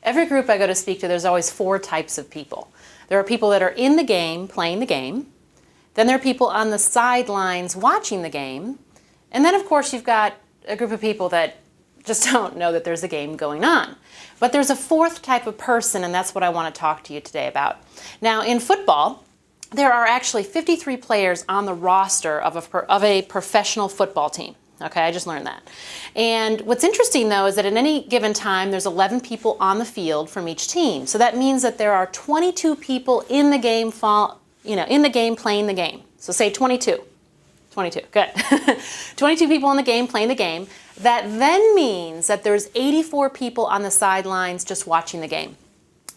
Every group I go to speak to, there's always four types of people. There are people that are in the game, playing the game. Then there are people on the sidelines watching the game. And then, of course, you've got a group of people that just don't know that there's a game going on. But there's a fourth type of person, and that's what I want to talk to you today about. Now, in football, there are actually 53 players on the roster of a professional football team. Okay, I just learned that. And what's interesting, though, is that at any given time, there's 11 people on the field from each team. So that means that there are 22 people in the game, in the game playing the game. So say 22. 22, good. 22 people in the game playing the game. That then means that there's 84 people on the sidelines just watching the game.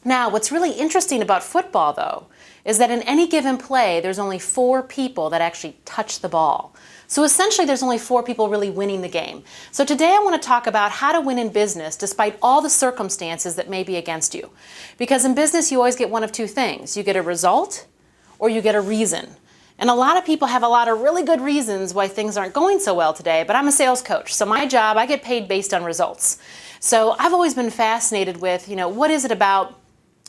Now, what's really interesting about football, though, is that in any given play, there's only 4 people that actually touch the ball. So essentially, there's only 4 people really winning the game. So today I want to talk about how to win in business despite all the circumstances that may be against you. Because in business, you always get one of two things. You get a result or you get a reason. And a lot of people have a lot of really good reasons why things aren't going so well today, but I'm a sales coach. So my job, I get paid based on results. So I've always been fascinated with, what is it about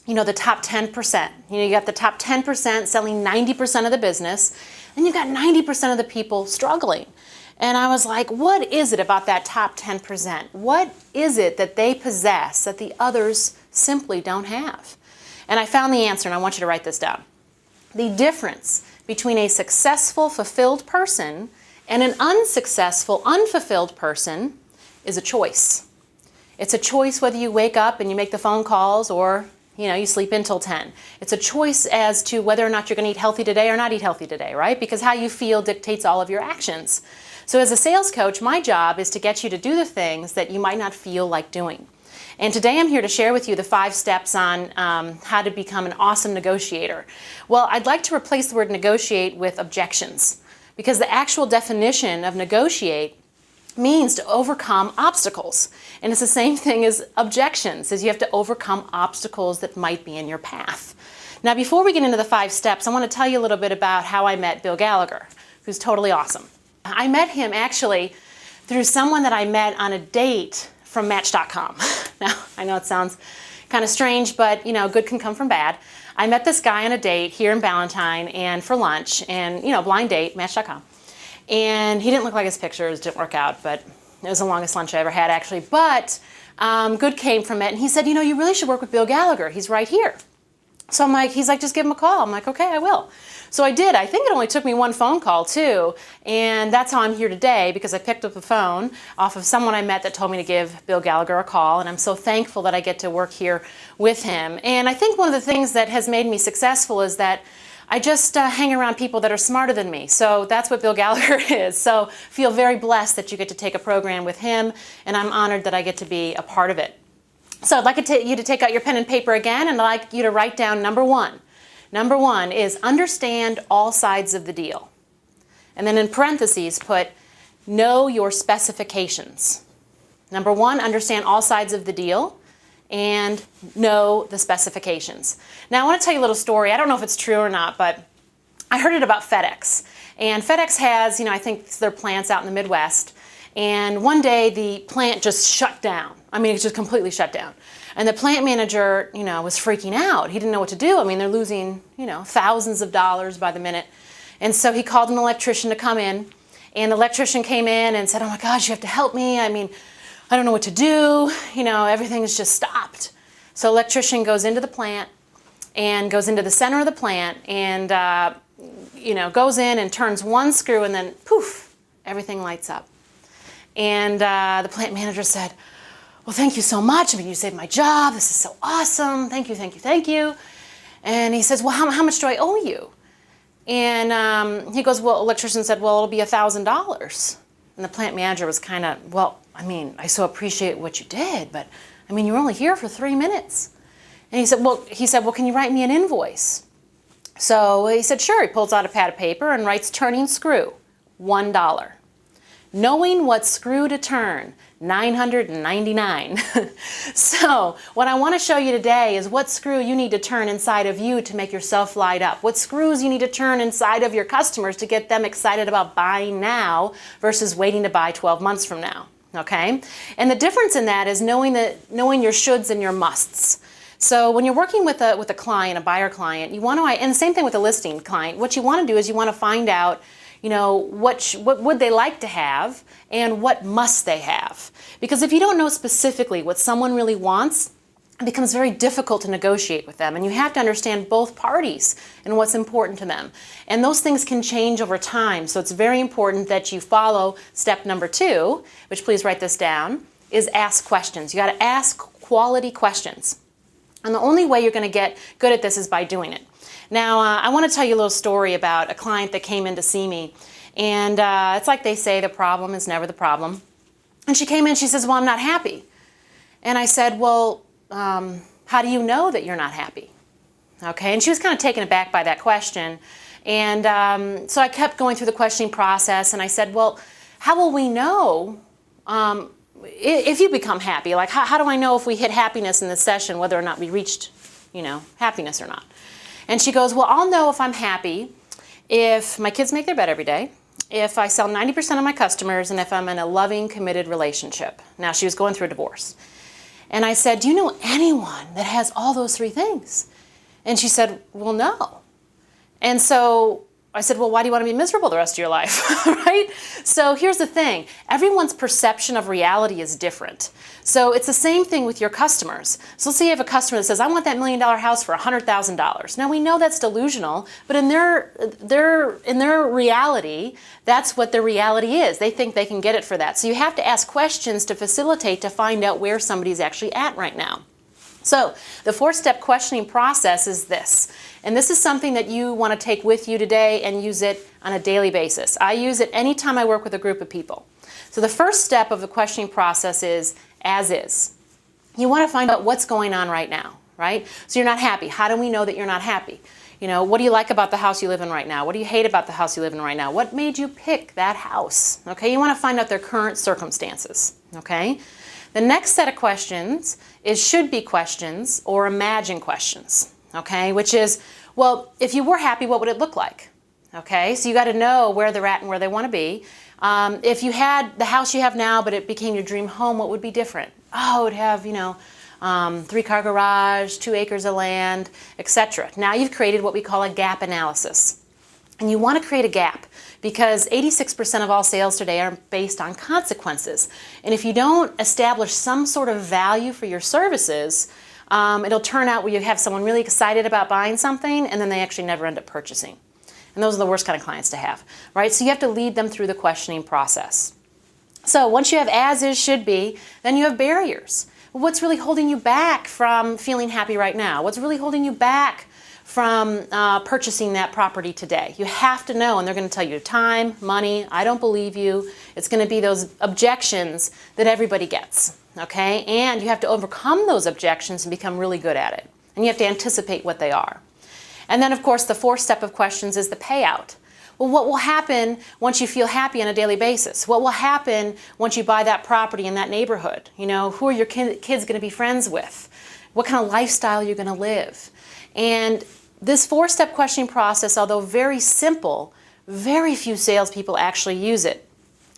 the top 10%. You got the top 10% selling 90% of the business, and you've got 90% of the people struggling. And I was like, what is it about that top 10%? What is it that they possess that the others simply don't have? And I found the answer, and I want you to write this down. The difference between a successful, fulfilled person and an unsuccessful, unfulfilled person is a choice. It's a choice whether you wake up and you make the phone calls or you sleep until 10. It's a choice as to whether or not you're going to eat healthy today or not eat healthy today, right? Because how you feel dictates all of your actions. So as a sales coach, my job is to get you to do the things that you might not feel like doing. And today I'm here to share with you the 5 steps on how to become an awesome negotiator. Well, I'd like to replace the word negotiate with objections, because the actual definition of negotiate means to overcome obstacles. And it's the same thing as objections, is you have to overcome obstacles that might be in your path. Now, before we get into the 5 steps, I want to tell you a little bit about how I met Bill Gallagher, who's totally awesome. I met him actually through someone that I met on a date from Match.com. Now, I know it sounds kind of strange, but good can come from bad. I met this guy on a date here in Ballantyne and for lunch, and blind date, Match.com. And he didn't look like his pictures, didn't work out, but it was the longest lunch I ever had, actually. But good came from it, and he said, you really should work with Bill Gallagher. He's right here. So he's like, just give him a call. I'm like, okay, I will. So I did. I think it only took me 1 phone call, too, and that's how I'm here today, because I picked up the phone off of someone I met that told me to give Bill Gallagher a call, and I'm so thankful that I get to work here with him. And I think one of the things that has made me successful is that I just hang around people that are smarter than me. So that's what Bill Gallagher is. So feel very blessed that you get to take a program with him, and I'm honored that I get to be a part of it. So I'd like you to take out your pen and paper again, and I'd like you to write down number 1. Number 1 is understand all sides of the deal. And then in parentheses put know your specifications. Number 1, understand all sides of the deal and know the specifications. Now I want to tell you a little story. I don't know if it's true or not, but I heard it about FedEx. And FedEx has, I think their plants out in the Midwest. And one day the plant just shut down. It just completely shut down. And the plant manager, was freaking out. He didn't know what to do. They're losing, thousands of dollars by the minute. And so he called an electrician to come in. And the electrician came in and said, oh my gosh, you have to help me. I don't know what to do. Everything's just stopped. So electrician goes into the plant and goes into the center of the plant and, goes in and turns one screw, and then poof, everything lights up. And the plant manager said, well, thank you so much. You saved my job. This is so awesome. Thank you, thank you, thank you. And he says, well, how much do I owe you? And he goes, well, electrician said, well, it'll be $1,000. And the plant manager was kind of, well, I so appreciate what you did, but you were only here for 3 minutes. And he said, well, can you write me an invoice? So he said, sure. He pulls out a pad of paper and writes turning screw, $1. Knowing what screw to turn, $999. So what I want to show you today is what screw you need to turn inside of you to make yourself light up. What screws you need to turn inside of your customers to get them excited about buying now versus waiting to buy 12 months from now. okay? And the difference in that is knowing your shoulds and your musts. So when you're working with a client, a buyer client, you want to, and the same thing with a listing client, what you want to do is you want to find out, what would they like to have and what must they have. Because if you don't know specifically what someone really wants, it becomes very difficult to negotiate with them, and you have to understand both parties and what's important to them. And those things can change over time, so it's very important that you follow step number 2, which please write this down, is ask questions. You got to ask quality questions. And the only way you're going to get good at this is by doing it. Now, I want to tell you a little story about a client that came in to see me, and it's like they say, the problem is never the problem. And she came in, she says, well, I'm not happy. And I said, well, how do you know that you're not happy? Okay, and she was kind of taken aback by that question. And so I kept going through the questioning process, and I said, well, how will we know if you become happy? Like, how do I know if we hit happiness in this session, whether or not we reached, happiness or not? And she goes, well, I'll know if I'm happy if my kids make their bed every day, if I sell 90% of my customers, and if I'm in a loving, committed relationship. Now, she was going through a divorce. And I said, do you know anyone that has all those 3 things? And she said, well, no. And so I said, well, why do you want to be miserable the rest of your life, right? So here's the thing. Everyone's perception of reality is different. So it's the same thing with your customers. So let's say you have a customer that says, I want that $1 million house for $100,000. Now we know that's delusional, but in their reality, that's what their reality is. They think they can get it for that. So you have to ask questions to facilitate, to find out where somebody's actually at right now. So the 4-step questioning process is this, and this is something that you want to take with you today and use it on a daily basis. I use it anytime I work with a group of people. So the first step of the questioning process is as is. You want to find out what's going on right now, right? So you're not happy. How do we know that you're not happy? What do you like about the house you live in right now? What do you hate about the house you live in right now? What made you pick that house? Okay, you want to find out their current circumstances, okay? The next set of questions is should be questions or imagine questions, okay? Which is, well, if you were happy, what would it look like? Okay, so you got to know where they're at and where they want to be. If you had the house you have now, but it became your dream home, what would be different? Oh, it would have, 3-car garage, 2 acres of land, etc. Now you've created what we call a gap analysis. And you want to create a gap because 86% of all sales today are based on consequences. And if you don't establish some sort of value for your services, it'll turn out where you have someone really excited about buying something and then they actually never end up purchasing. And those are the worst kind of clients to have, right? So you have to lead them through the questioning process. So once you have as is, should be, then you have barriers. What's really holding you back from feeling happy right now? What's really holding you back from purchasing that property today? You have to know, and they're going to tell you time, money, I don't believe you. It's going to be those objections that everybody gets, okay? And you have to overcome those objections and become really good at it. And you have to anticipate what they are. And then, of course, the 4th step of questions is the payout. Well, what will happen once you feel happy on a daily basis? What will happen once you buy that property in that neighborhood? Who are your kids going to be friends with? What kind of lifestyle you're going to live? And this 4-step questioning process, although very simple, very few salespeople actually use it.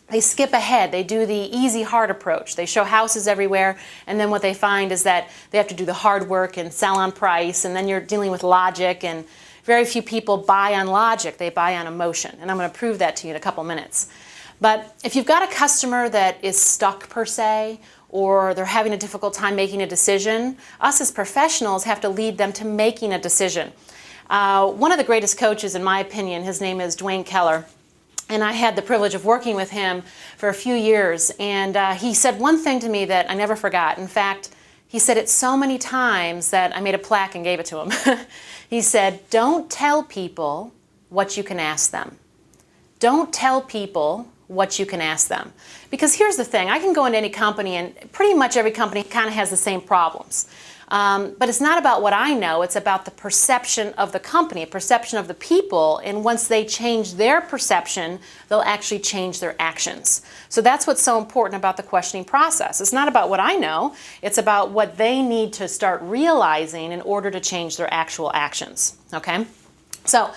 They skip ahead. They do the easy, hard approach. They show houses everywhere, and then what they find is that they have to do the hard work and sell on price, and then you're dealing with logic, and very few people buy on logic. They buy on emotion, and I'm going to prove that to you in a couple minutes. But if you've got a customer that is stuck per se, or they're having a difficult time making a decision, us as professionals have to lead them to making a decision. One of the greatest coaches, in my opinion, his name is Dwayne Keller, and I had the privilege of working with him for a few years, and he said one thing to me that I never forgot. In fact, he said it so many times that I made a plaque and gave it to him. He said, don't tell people what you can ask them. Don't tell people what you can ask them. Because here's the thing, I can go into any company and pretty much every company kind of has the same problems. But it's not about what I know, it's about the perception of the company, perception of the people, and once they change their perception, they'll actually change their actions. So that's what's so important about the questioning process. It's not about what I know, it's about what they need to start realizing in order to change their actual actions, okay? So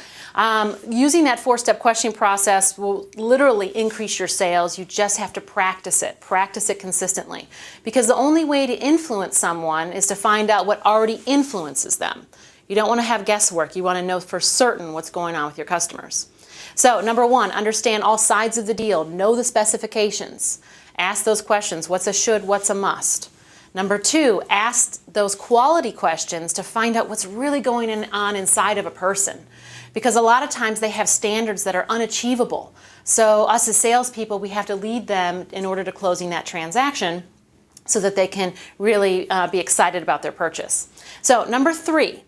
Using that 4-step questioning process will literally increase your sales. You just have to practice it consistently. Because the only way to influence someone is to find out what already influences them. You don't want to have guesswork. You want to know for certain what's going on with your customers. So number 1, understand all sides of the deal. Know the specifications. Ask those questions. What's a should, what's a must? Number 2, ask those quality questions to find out what's really going on inside of a person. Because a lot of times they have standards that are unachievable. So us as salespeople, we have to lead them in order to closing that transaction so that they can really be excited about their purchase. So number 3,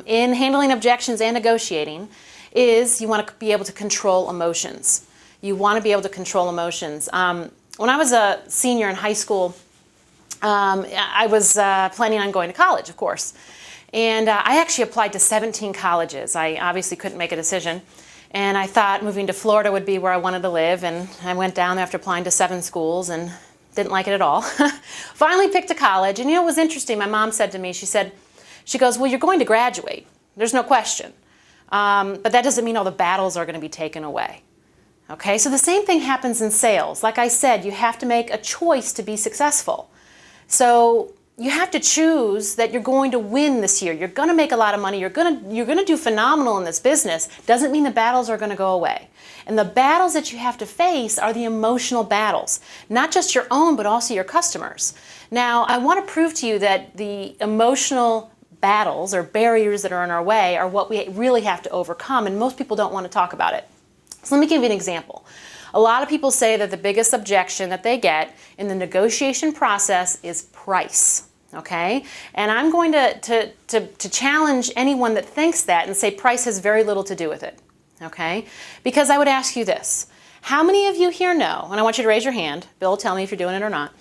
in handling objections and negotiating is you want to be able to control emotions. You want to be able to control emotions. When I was a senior in high school, I was planning on going to college, of course. And I actually applied to 17 colleges. I obviously couldn't make a decision. And I thought moving to Florida would be where I wanted to live. And I went down there after applying to 7 schools and didn't like it at all. Finally picked a college. And you know, it was interesting. My mom said to me, she goes, well, you're going to graduate. There's no question. But that doesn't mean all the battles are going to be taken away. Okay, so the same thing happens in sales. Like I said, you have to make a choice to be successful. So you have to choose that you're going to win this year. You're going to make a lot of money. You're going to do phenomenal in this business. Doesn't mean the battles are going to go away. And the battles that you have to face are the emotional battles, not just your own, but also your customers. Now, I want to prove to you that the emotional battles or barriers that are in our way are what we really have to overcome, and most people don't want to talk about it. So let me give you an example. A lot of people say that the biggest objection that they get in the negotiation process is price. Okay? And I'm going to challenge anyone that thinks that and say price has very little to do with it. Okay? Because I would ask you this. How many of you here know, and I want you to raise your hand, Bill, tell me if you're doing it or not.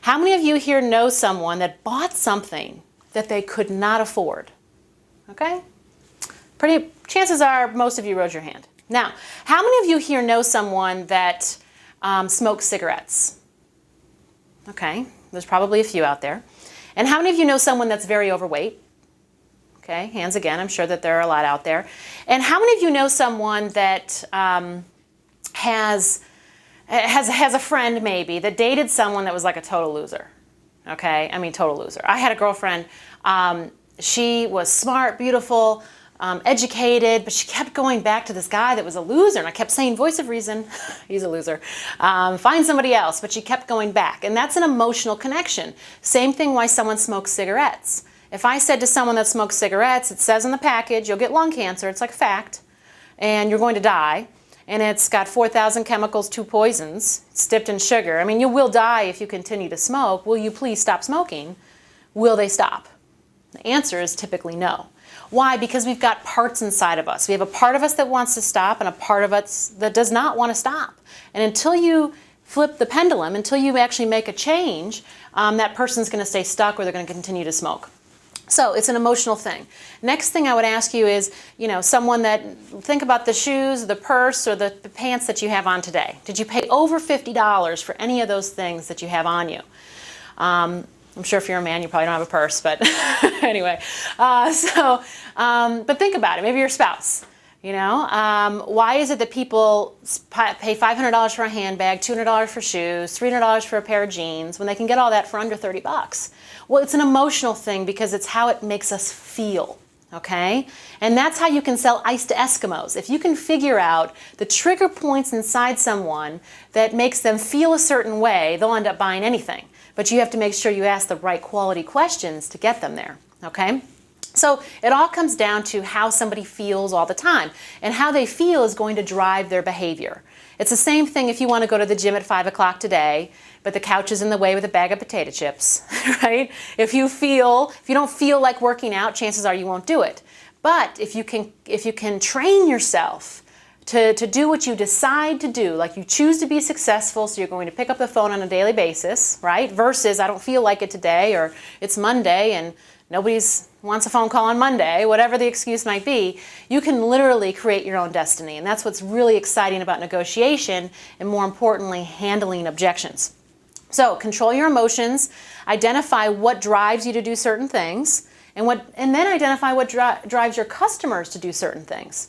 How many of you here know someone that bought something that they could not afford? Okay? Chances are most of you raised your hand. Now, how many of you here know someone that smokes cigarettes? Okay, there's probably a few out there. And how many of you know someone that's very overweight? Okay, hands again, I'm sure that there are a lot out there. And how many of you know someone that has a friend maybe that dated someone that was like a total loser? Okay, I mean total loser. I had a girlfriend, she was smart, beautiful, educated, but she kept going back to this guy that was a loser, and I kept saying, voice of reason, he's a loser, find somebody else, but she kept going back, and that's an emotional connection. Same thing why someone smokes cigarettes. If I said to someone that smokes cigarettes, it says on the package, you'll get lung cancer, it's like a fact, and you're going to die, and it's got 4,000 chemicals, 2 poisons, it's dipped in sugar. I mean, you will die if you continue to smoke. Will you please stop smoking? Will they stop? The answer is typically no. Why? Because we've got parts inside of us. We have a part of us that wants to stop and a part of us that does not want to stop. And until you flip the pendulum, until you actually make a change, that person's going to stay stuck or they're going to continue to smoke. So it's an emotional thing. Next thing I would ask you is, someone that, think about the shoes, the purse, or the pants that you have on today. Did you pay over $50 for any of those things that you have on you? I'm sure if you're a man, you probably don't have a purse, but anyway. But think about it. Maybe your spouse. Why is it that people pay $500 for a handbag, $200 for shoes, $300 for a pair of jeans when they can get all that for under 30 bucks? Well, it's an emotional thing because it's how it makes us feel. Okay? And that's how you can sell ice to Eskimos. If you can figure out the trigger points inside someone that makes them feel a certain way, they'll end up buying anything. But you have to make sure you ask the right quality questions to get them there. Okay? So it all comes down to how somebody feels all the time. And how they feel is going to drive their behavior. It's the same thing if you want to go to the gym at 5 o'clock today, but the couch is in the way with a bag of potato chips, right? If you don't feel like working out, chances are you won't do it. But if you can train yourself to do what you decide to do, like you choose to be successful, so you're going to pick up the phone on a daily basis, right? Versus I don't feel like it today, or it's Monday and nobody wants a phone call on Monday, whatever the excuse might be, you can literally create your own destiny. And that's what's really exciting about negotiation and, more importantly, handling objections. So control your emotions, identify what drives you to do certain things, and then identify what drives your customers to do certain things.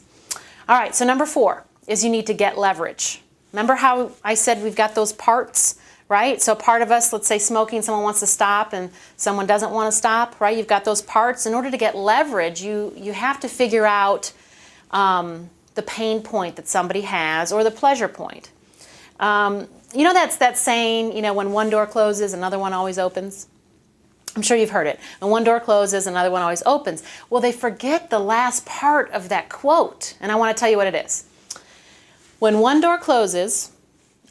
All right, so number 4 is you need to get leverage. Remember how I said we've got those parts, right? So part of us, let's say smoking, someone wants to stop and someone doesn't want to stop, right? You've got those parts. In order to get leverage, you have to figure out the pain point that somebody has or the pleasure point. You know that's that saying, you know, when one door closes, another one always opens? I'm sure you've heard it. When one door closes, another one always opens. Well, they forget the last part of that quote, and I want to tell you what it is. When one door closes,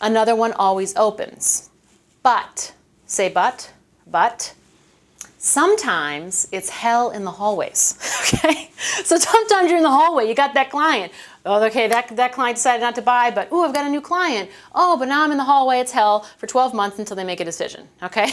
another one always opens. But, say but, sometimes it's hell in the hallways, okay? So sometimes you're in the hallway, you got that client. Oh, okay, that client decided not to buy, but ooh, I've got a new client. Oh, but now I'm in the hallway, it's hell for 12 months until they make a decision, okay?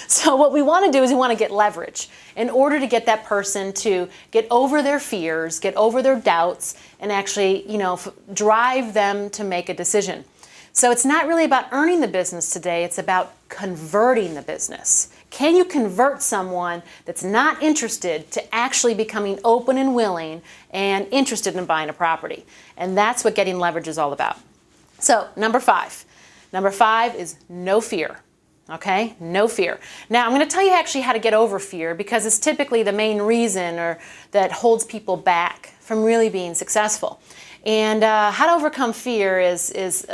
So what we want to do is we want to get leverage in order to get that person to get over their fears, get over their doubts, and actually, you know, drive them to make a decision. So it's not really about earning the business today, it's about converting the business. Can you convert someone that's not interested to actually becoming open and willing and interested in buying a property? And that's what getting leverage is all about. So number 5. Number 5 is no fear. Okay, no fear. Now I'm going to tell you actually how to get over fear because it's typically the main reason that holds people back from really being successful. And how to overcome fear is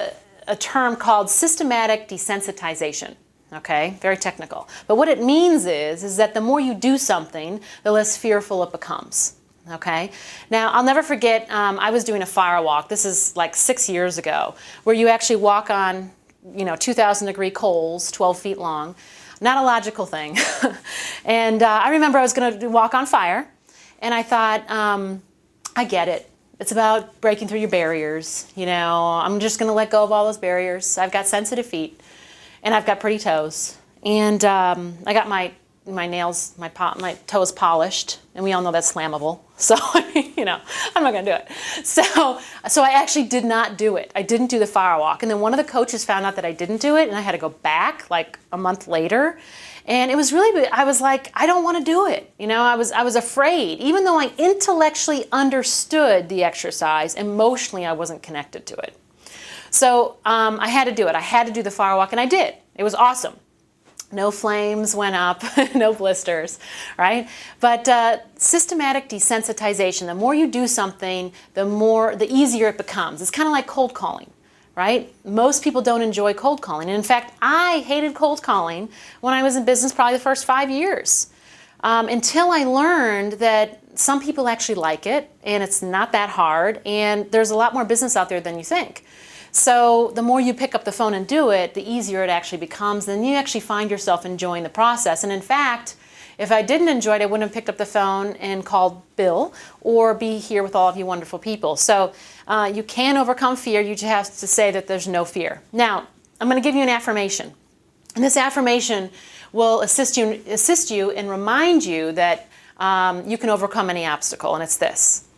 a term called systematic desensitization. Okay, very technical. But what it means is that the more you do something, the less fearful it becomes. Okay, now I'll never forget, I was doing a fire walk. This is like 6 years ago, where you actually walk on, you know, 2,000-degree coals, 12 feet long. Not a logical thing. And I remember I was going to walk on fire, and I thought, I get it. It's about breaking through your barriers. You know, I'm just going to let go of all those barriers. I've got sensitive feet. And I've got pretty toes, and I got my nails, my toes polished, and we all know that's slammable. So you know, I'm not gonna do it. So I actually did not do it. I didn't do the fire walk, and then one of the coaches found out that I didn't do it, and I had to go back like a month later. And it was really, I was like, I don't want to do it. You know, I was afraid, even though I intellectually understood the exercise. Emotionally, I wasn't connected to it. So I had to do it. I had to do the fire walk, and I did. It was awesome. No flames went up, no blisters, right? But systematic desensitization, the more you do something, the easier it becomes. It's kind of like cold calling, right? Most people don't enjoy cold calling. And in fact, I hated cold calling when I was in business probably the first 5 years. Until I learned that some people actually like it, and it's not that hard, and there's a lot more business out there than you think. So the more you pick up the phone and do it, the easier it actually becomes. Then you actually find yourself enjoying the process. And in fact, if I didn't enjoy it, I wouldn't have picked up the phone and called Bill or be here with all of you wonderful people. So you can overcome fear. You just have to say that there's no fear. Now, I'm going to give you an affirmation. And this affirmation will assist you and remind you that you can overcome any obstacle. And it's this: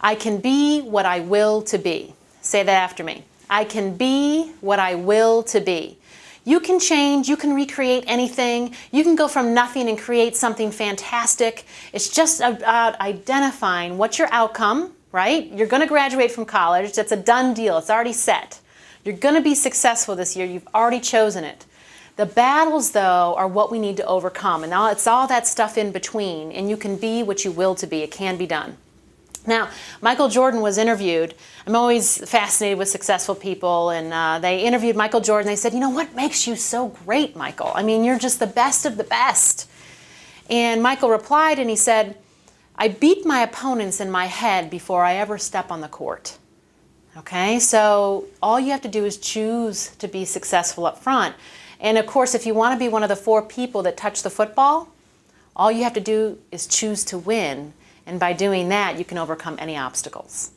I can be what I will to be. Say that after me. I can be what I will to be. You can change, you can recreate anything, you can go from nothing and create something fantastic. It's just about identifying what's your outcome, right? You're going to graduate from college, that's a done deal, it's already set. You're going to be successful this year, you've already chosen it. The battles, though, are what we need to overcome, and now it's all that stuff in between, and you can be what you will to be. It can be done. Now, Michael Jordan was interviewed. I'm always fascinated with successful people, and they interviewed Michael Jordan. They said, you know, what makes you so great, Michael? I mean, you're just the best of the best. And Michael replied, and he said, I beat my opponents in my head before I ever step on the court. Okay, so all you have to do is choose to be successful up front. And of course, if you want to be one of the 4 people that touch the football, all you have to do is choose to win. And by doing that, you can overcome any obstacles.